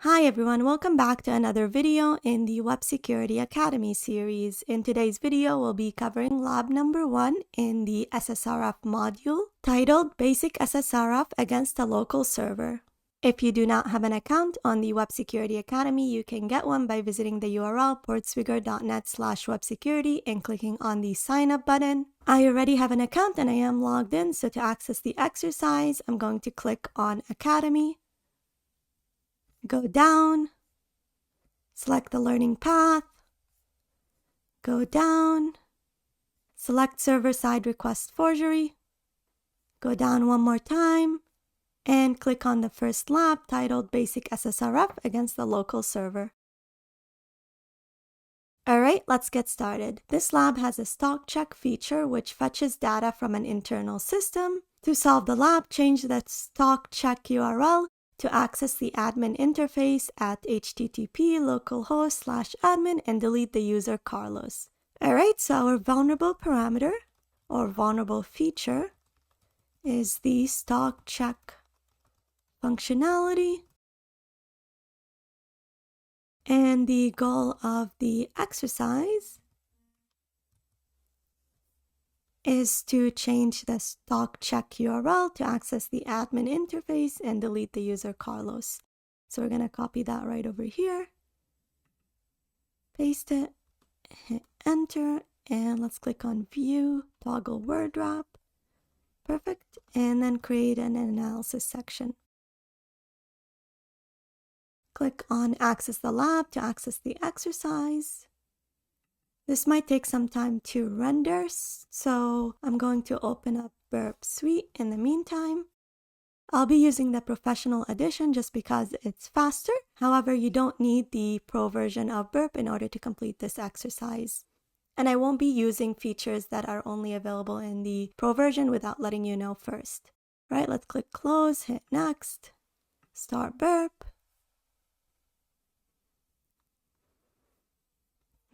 Hi everyone, welcome back to another video in the Web Security Academy series. In today's video, we'll be covering lab number 1 in the SSRF module titled Basic SSRF Against a Local Server. If you do not have an account on the Web Security Academy, you can get one by visiting the URL portsfigure.net/websecurity and clicking on the sign up button. I already have an account and I am logged in, so to access the exercise, I'm going to click on Academy. Go down, select the learning path, go down, select server-side request forgery, go down one more time, and click on the first lab titled Basic SSRF Against the Local Server. Alright, let's get started. This lab has a stock check feature which fetches data from an internal system. To solve the lab, change the stock check URL to access the admin interface at http localhost/admin and delete the user Carlos. Alright, so our vulnerable parameter or vulnerable feature is the stock check functionality. And the goal of the exercise is to change the stock check URL to access the admin interface and delete the user Carlos. So we're going to copy that right over here, paste it, hit enter, and let's click on view, toggle word wrap. Perfect. And then create an analysis section. Click on access the lab to access the exercise. This might take some time to render, so I'm going to open up Burp Suite in the meantime. I'll be using the Professional Edition just because it's faster. However, you don't need the Pro version of Burp in order to complete this exercise. And I won't be using features that are only available in the Pro version without letting you know first. Right, let's click Close, hit Next, start Burp.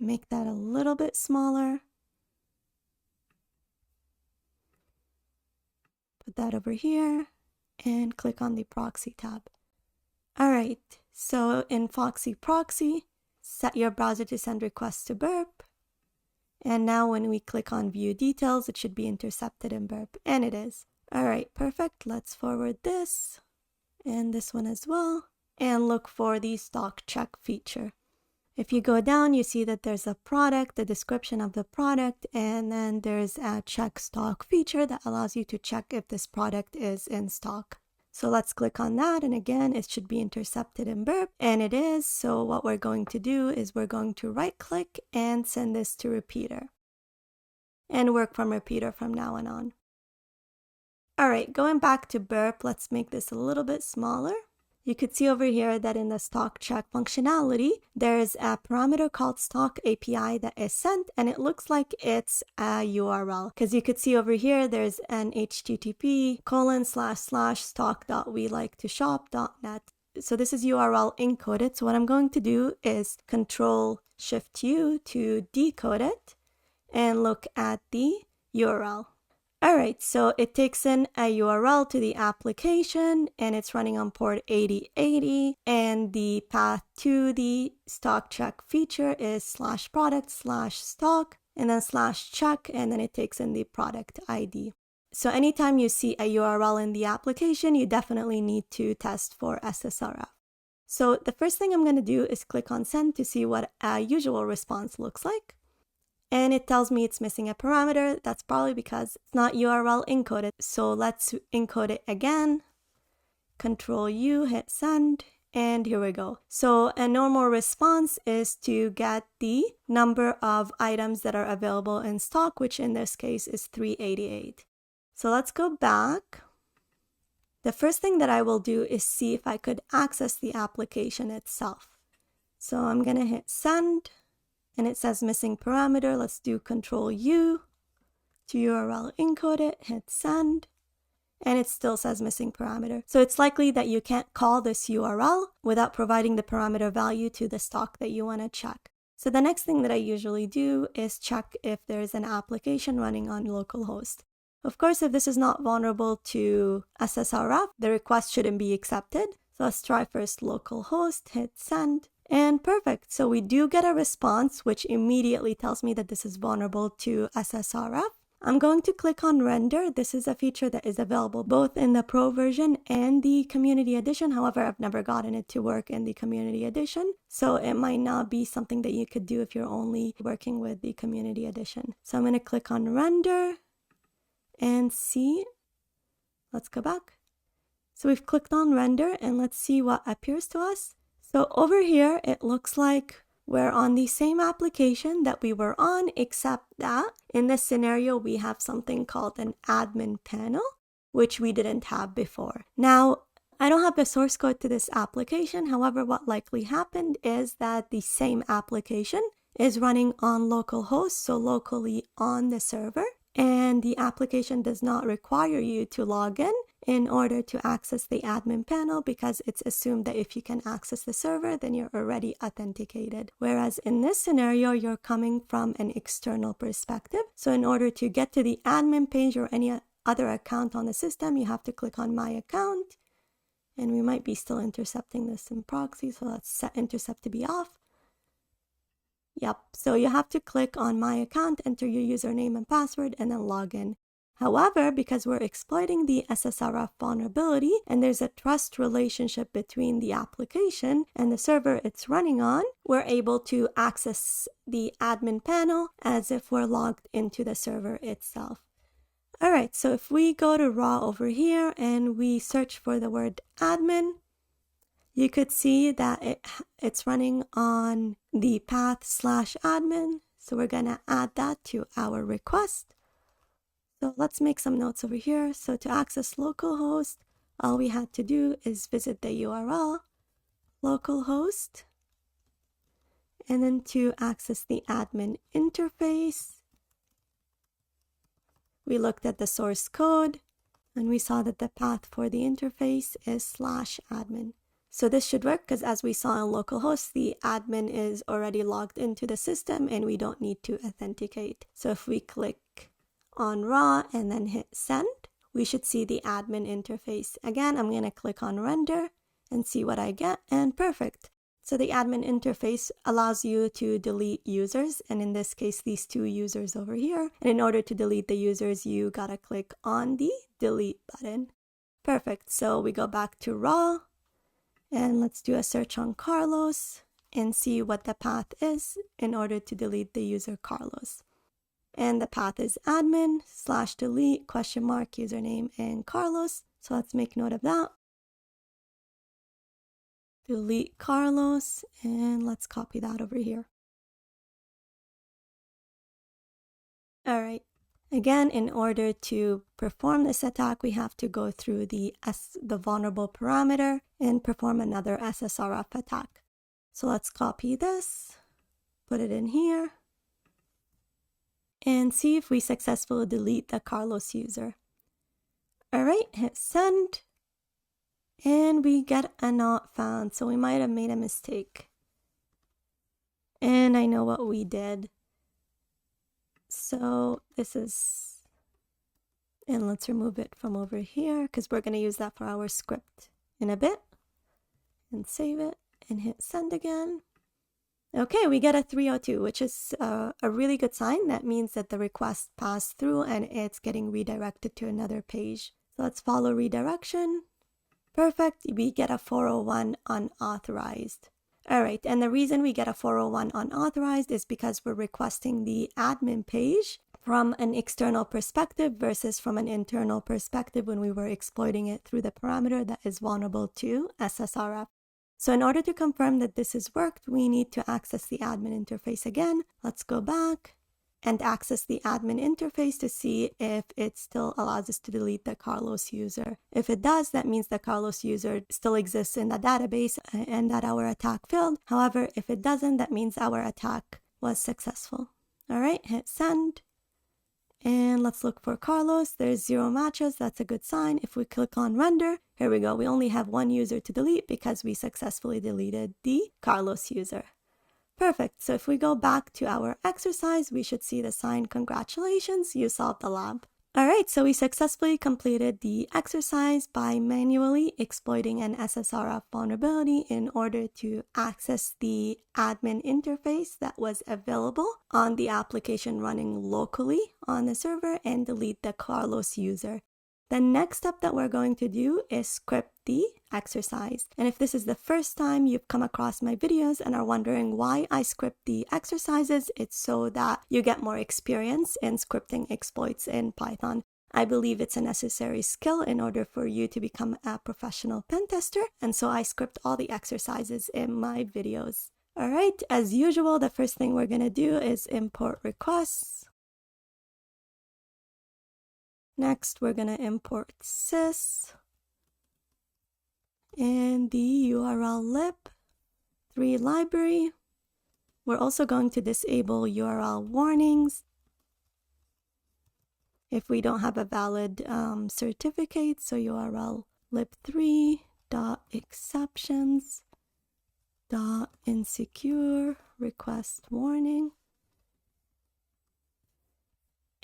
Make that a little bit smaller. Put that over here and click on the Proxy tab. Alright, so in Foxy Proxy, set your browser to send requests to Burp. And now when we click on View Details, it should be intercepted in Burp, and it is. Alright, perfect. Let's forward this and this one as well, and look for the stock check feature. If you go down, you see that there's a product, the description of the product, and then there's a check stock feature that allows you to check if this product is in stock. So let's click on that, and again, it should be intercepted in Burp, and it is. So what we're going to do is we're going to right click and send this to repeater and work from repeater from now on. Alright, going back to Burp, let's make this a little bit smaller. You could see over here that in the stock check functionality, there's a parameter called stock API that is sent, and it looks like it's a URL. Because you could see over here, there's an http://stock.welikeToShop.net. So this is URL encoded. So what I'm going to do is Control-Shift-U to decode it and look at the URL. Alright, so it takes in a URL to the application and it's running on port 8080, and the path to the stock check feature is /product/stock and then /check, and then it takes in the product ID. So anytime you see a URL in the application, you definitely need to test for SSRF. So the first thing I'm going to do is click on send to see what a usual response looks like. And it tells me it's missing a parameter. That's probably because it's not URL encoded. So let's encode it again. Control-U, hit send, and here we go. So a normal response is to get the number of items that are available in stock, which in this case is 388. So let's go back. The first thing that I will do is see if I could access the application itself. So I'm going to hit send. And it says missing parameter. Let's do Control-U to URL encode it, hit send, and it still says missing parameter. So it's likely that you can't call this URL without providing the parameter value to the stock that you want to check. So the next thing that I usually do is check if there's an application running on localhost. Of course, if this is not vulnerable to SSRF, the request shouldn't be accepted. So So let's try first localhost, hit send, and perfect. So we do get a response, which immediately tells me that this is vulnerable to SSRF. I'm going to click on render. This is a feature that is available both in the Pro version and the Community Edition. However, I've never gotten it to work in the Community Edition, so it might not be something that you could do if you're only working with the Community Edition. So I'm going to click on render and see. Let's go back. So we've clicked on render and let's see what appears to us. So over here, it looks like we're on the same application that we were on, except that in this scenario, we have something called an admin panel, which we didn't have before. Now, I don't have the source code to this application. However, what likely happened is that the same application is running on localhost, so locally on the server, and the application does not require you to log in order to access the admin panel, because it's assumed that if you can access the server, then you're already authenticated. Whereas in this scenario, you're coming from an external perspective. So in order to get to the admin page or any other account on the system, you have to click on My Account. And we might be still intercepting this in proxy, so let's set intercept to be off. Yep, so you have to click on My Account, enter your username and password, and then log in. However, because we're exploiting the SSRF vulnerability and there's a trust relationship between the application and the server it's running on, we're able to access the admin panel as if we're logged into the server itself. All right, so if we go to raw over here and we search for the word admin, you could see that it's running on the path /admin. So we're going to add that to our request. So let's make some notes over here. So to access localhost, all we had to do is visit the URL, localhost, and then to access the admin interface, we looked at the source code and we saw that the path for the interface is /admin. So this should work because as we saw on localhost, the admin is already logged into the system and we don't need to authenticate. So if we click on raw and then hit send, we should see the admin interface. Again, I'm going to click on render and see what I get, and perfect. So the admin interface allows you to delete users, and in this case, these two users over here. And in order to delete the users, you gotta click on the delete button. Perfect. So we go back to raw and let's do a search on Carlos and see what the path is in order to delete the user Carlos. And the path is admin /delete username and Carlos. So let's make note of that. Delete Carlos, and let's copy that over here. All right. Again, in order to perform this attack, we have to go through the vulnerable parameter and perform another SSRF attack. So let's copy this, put it in here, and see if we successfully delete the Carlos user. All right, hit send, and we get a not found. So we might have made a mistake. And I know what we did. So this is, and let's remove it from over here because we're going to use that for our script in a bit. And save it and hit send again. Okay, we get a 302, which is a really good sign. That means that the request passed through and it's getting redirected to another page. So let's follow redirection. Perfect. We get a 401 unauthorized. All right, and the reason we get a 401 unauthorized is because we're requesting the admin page from an external perspective versus from an internal perspective when we were exploiting it through the parameter that is vulnerable to SSRF. So in order to confirm that this has worked, we need to access the admin interface again. Let's go back and access the admin interface to see if it still allows us to delete the Carlos user. If it does, that means the Carlos user still exists in the database and that our attack failed. However, if it doesn't, that means our attack was successful. All right, hit send. And let's look for Carlos. There's 0 matches. That's a good sign. If we click on render, here we go. We only have one user to delete because we successfully deleted the Carlos user. Perfect. So if we go back to our exercise, we should see the sign, congratulations, you solved the lab. Alright, so we successfully completed the exercise by manually exploiting an SSRF vulnerability in order to access the admin interface that was available on the application running locally on the server and delete the Carlos user. The next step that we're going to do is script the exercise. And if this is the first time you've come across my videos and are wondering why I script the exercises, it's so that you get more experience in scripting exploits in Python. I believe it's a necessary skill in order for you to become a professional pen tester, and so I script all the exercises in my videos. Alright, as usual, the first thing we're going to do is import requests. Next, we're going to import sys and the URL lib3 library. We're also going to disable URL warnings if we don't have a valid certificate. So URL lib3 .exceptions .insecure request warning.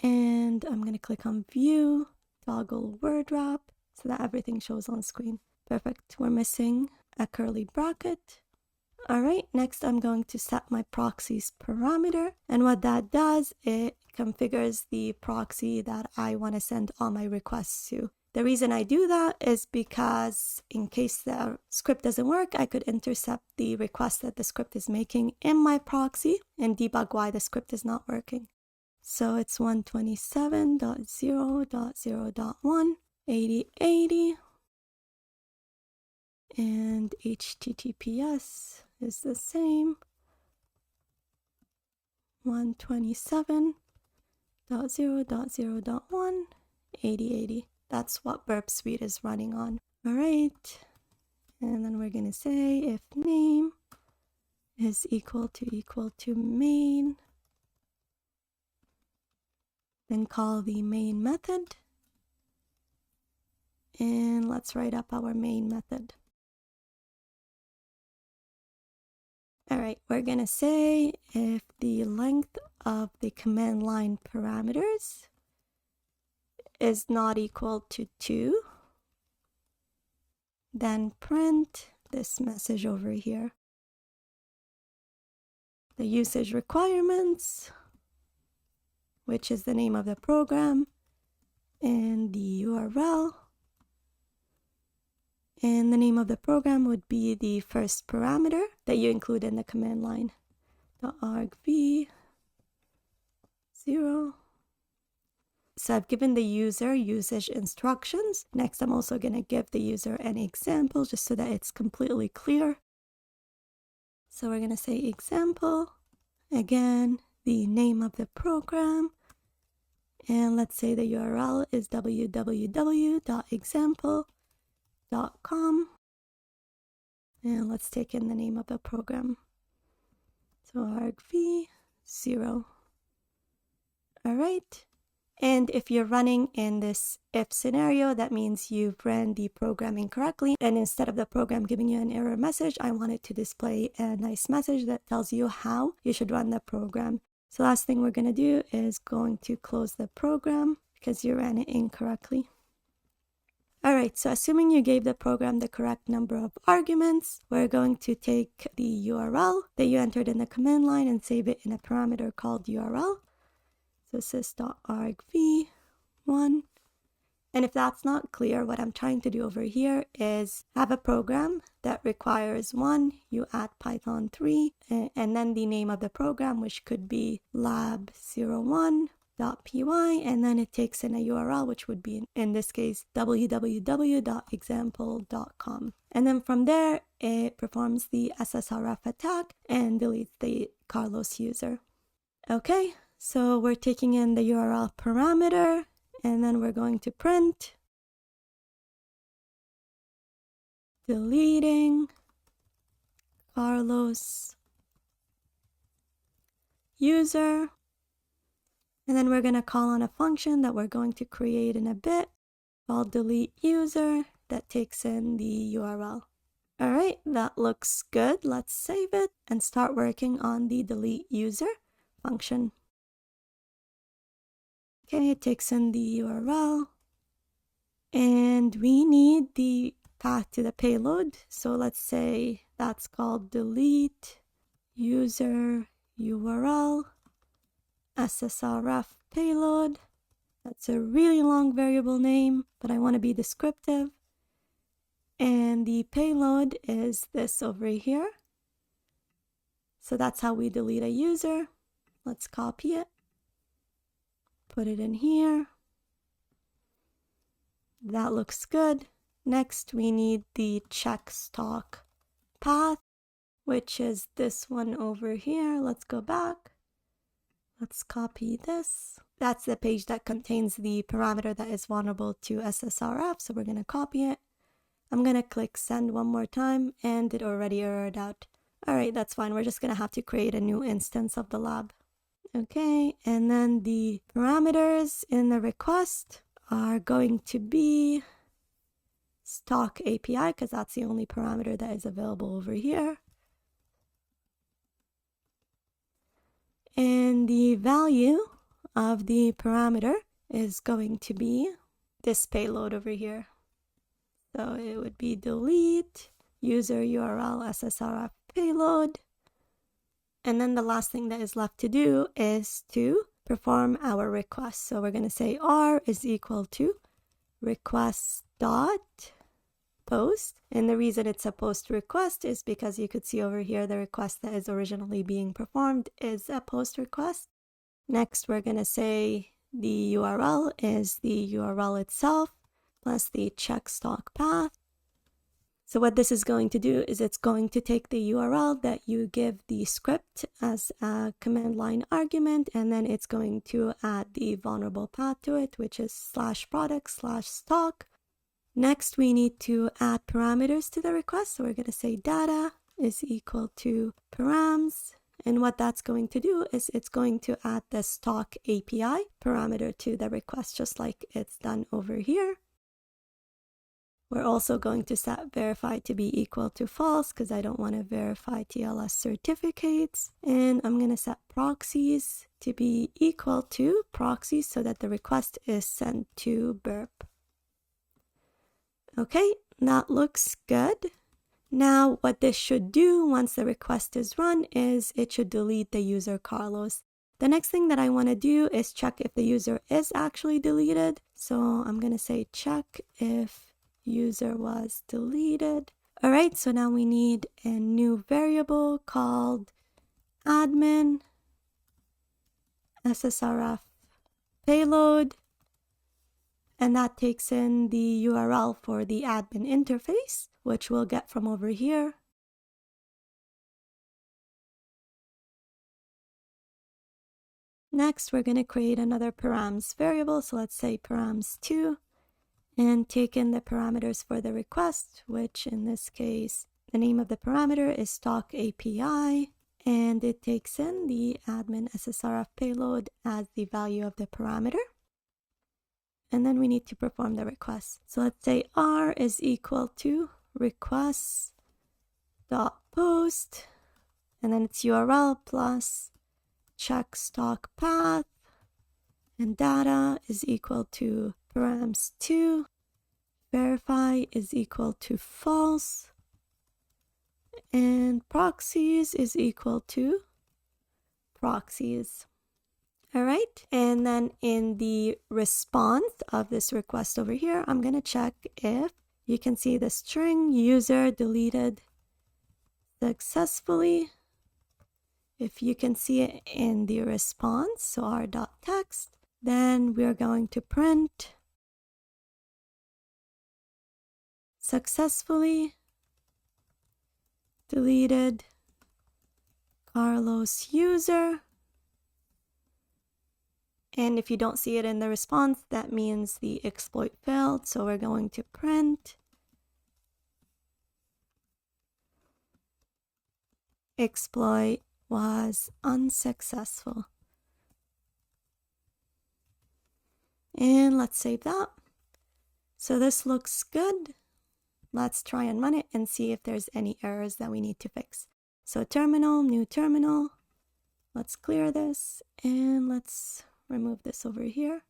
And I'm going to click on view, toggle word wrap so that everything shows on screen. Perfect. We're missing a curly bracket. All right, next I'm going to set my proxy's parameter. And what that does, it configures the proxy that I want to send all my requests to. The reason I do that is because in case the script doesn't work, I could intercept the request that the script is making in my proxy and debug why the script is not working. So it's 127.0.0.1, 8080, and HTTPS is the same, 127.0.0.1, 8080. That's what Burp Suite is running on. All right, and then we're gonna say if name is equal to main, then call the main method, and let's write up our main method. All right, we're gonna say if the length of the command line parameters is not equal to 2, then print this message over here. The usage requirements, which is the name of the program, and the URL. And the name of the program would be the first parameter that you include in the command line. .argv 0. So I've given the user usage instructions. Next, I'm also going to give the user an example just so that it's completely clear. So we're going to say example. Again, the name of the program. And let's say the URL is www.example.com. And let's take in the name of the program. So argv 0. All right. And if you're running in this if scenario, that means you've ran the program incorrectly. And instead of the program giving you an error message, I want it to display a nice message that tells you how you should run the program. So last thing we're going to do is going to close the program because you ran it incorrectly. All right, so assuming you gave the program the correct number of arguments, we're going to take the URL that you entered in the command line and save it in a parameter called URL. So sys.argv1. And if that's not clear, what I'm trying to do over here is have a program that requires 1, you add Python 3, and then the name of the program, which could be lab01.py, and then it takes in a URL, which would be, in this case, www.example.com. And then from there, it performs the SSRF attack and deletes the Carlos user. Okay, so we're taking in the URL parameter, and then we're going to print deleting Carlos user. And then we're going to call on a function that we're going to create in a bit called delete user that takes in the URL. All right, that looks good. Let's save it and start working on the delete user function. Okay, it takes in the URL. And we need the path to the payload. So let's say that's called delete user URL SSRF payload. That's a really long variable name, but I want to be descriptive. And the payload is this over here. So that's how we delete a user. Let's copy it, put it in here. That looks good. Next, we need the check stock path, which is this one over here. Let's go back. Let's copy this. That's the page that contains the parameter that is vulnerable to SSRF. So we're going to copy it. I'm going to click send one more time, and it already errored out. All right, that's fine. We're just going to have to create a new instance of the lab. Okay, and then the parameters in the request are going to be stock API, because that's the only parameter that is available over here. And the value of the parameter is going to be this payload over here. So it would be delete user URL SSRF payload. And then the last thing that is left to do is to perform our request. So we're going to say R is equal to request dot post. And the reason it's a post request is because you could see over here the request that is originally being performed is a post request. Next, we're going to say the URL is the URL itself plus the check stock path. So what this is going to do is it's going to take the URL that you give the script as a command line argument, and then it's going to add the vulnerable path to it, which is /product/stock. Next, we need to add parameters to the request. So we're going to say data is equal to params. And what that's going to do is it's going to add the stock API parameter to the request, just like it's done over here. We're also going to set verify to be equal to false because I don't want to verify TLS certificates. And I'm going to set proxies to be equal to proxies so that the request is sent to burp. Okay, that looks good. Now, what this should do once the request is run is it should delete the user Carlos. The next thing that I want to do is check if the user is actually deleted. So I'm going to say check if user was deleted. All right, so now we need a new variable called admin SSRF payload. And that takes in the URL for the admin interface, which we'll get from over here. Next, we're going to create another params variable. So let's say params2 and take in the parameters for the request, which in this case, the name of the parameter is stock API, and it takes in the admin SSRF payload as the value of the parameter. And then we need to perform the request. So let's say R is equal to request dot post, and then it's URL plus check stock path, and data is equal to params2, verify is equal to false, and proxies is equal to proxies. All right, and then in the response of this request over here, I'm going to check if you can see the string user deleted successfully. If you can see it in the response, so r.text, then we're going to print successfully deleted Carlos user. And if you don't see it in the response, that means the exploit failed. So we're going to print exploit was unsuccessful. And let's save that. So this looks good. Let's try and run it and see if there's any errors that we need to fix. So terminal, new terminal. Let's clear this and let's remove this over here.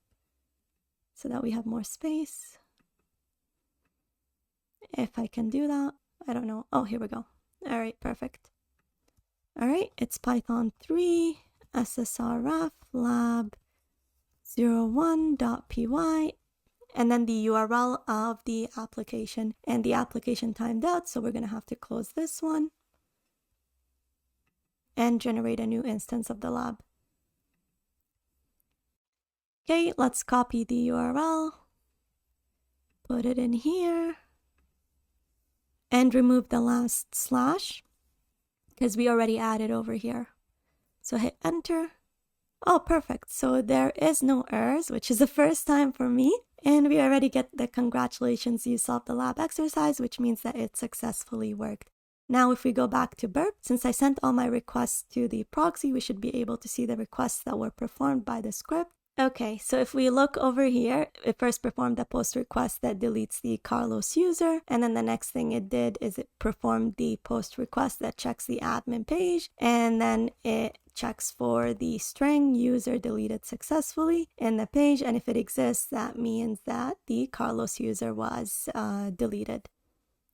so that we have more space. If I can do that, I don't know. Oh, here we go. All right, perfect. All right, it's Python 3 SSRF lab 01.py, and then the URL of the application, and the application timed out, so we're going to have to close this one and generate a new instance of the lab. Okay, let's copy the URL, put it in here, and remove the last slash because we already added over here. So hit enter. Oh, perfect. So there is no errors, which is the first time for me. And we already get the congratulations, you solved the lab exercise, which means that it successfully worked. Now, if we go back to Burp, since I sent all my requests to the proxy, we should be able to see the requests that were performed by the script. Okay, so if we look over here, it first performed a post request that deletes the Carlos user, and then the next thing it did is it performed the post request that checks the admin page, and then it checks for the string user deleted successfully in the page, and if it exists, that means that the Carlos user was deleted.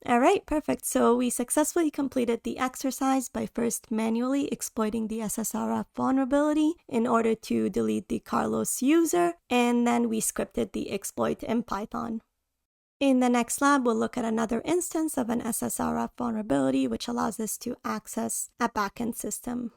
All right, perfect. So we successfully completed the exercise by first manually exploiting the SSRF vulnerability in order to delete the Carlos user, and then we scripted the exploit in Python. In the next lab, we'll look at another instance of an SSRF vulnerability, which allows us to access a backend system.